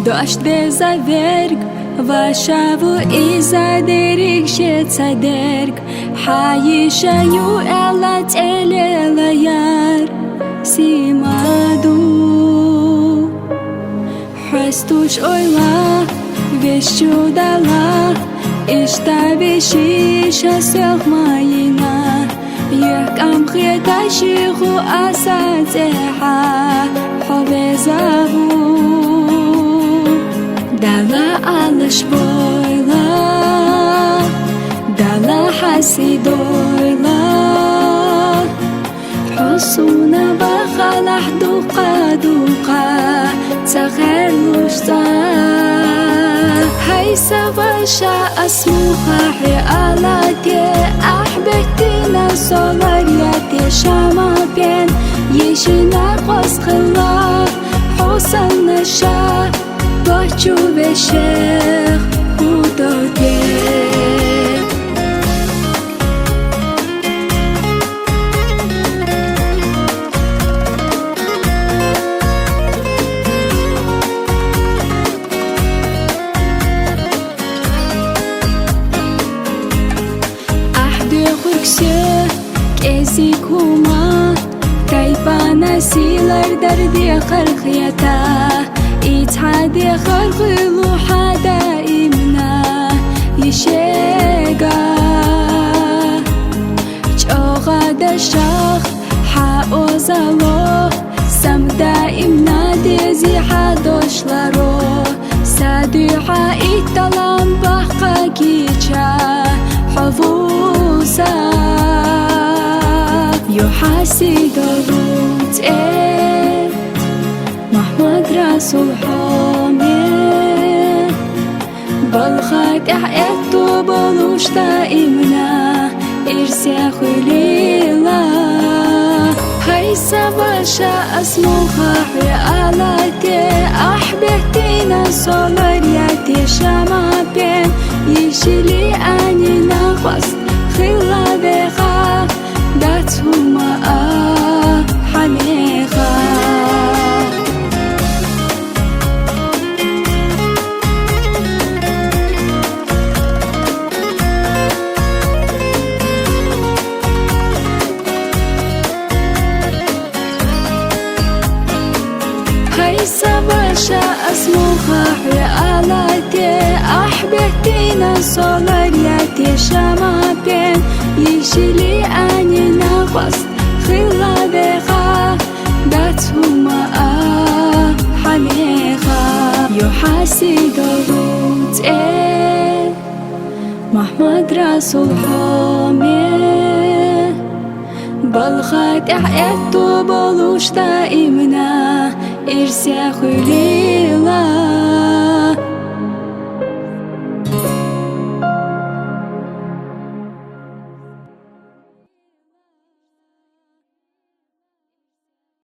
Дождь безаверг, вашаву иза дериг шецадерг, Хаишаю элат элелаяр, Симаду. Христуш ойла, вещу дала, Иштавиши шасях маина, Якам хеташиху асатеха, Ховезаву. Дала алыш бойла, Дала хасидойла, Хусуна бахалах дуқа, Цагерлушта. Хайса ваша асмуха хиалате, Ахбектина соларьяте шамапен, Ешина қосқыла, Хусан наша, Бачу вешех удоде. Ахди хурксе кези кума, Кайпана силар дарди хархията, إتحادي خلق لوحة دائمنا يشيقا جوغا دشاخ حاو زالو سم دائمنا ديزي حادوش لارو سادوحا إتلام بحقا كيشا حفوزا يحاسي دروت محمد رسول حامي بالخيط احقيقتو بلوش دائمنا إرسيا خليلا هيسا باشا اسموها حيالاتي أحبتينا صولارياتي شمابين يشيلي أني نغوص خلا بيخا داتهما حميخا هيسا باشا اسموها حيالاتي أحبتينا صولارياتي شمابين يشيلي أني نغوص خلا بيخا داتهما حميخا يحاسي دروت محمد رسول حامي بالخيط احقيقتو بلوش دائمنا إرسيا خليلا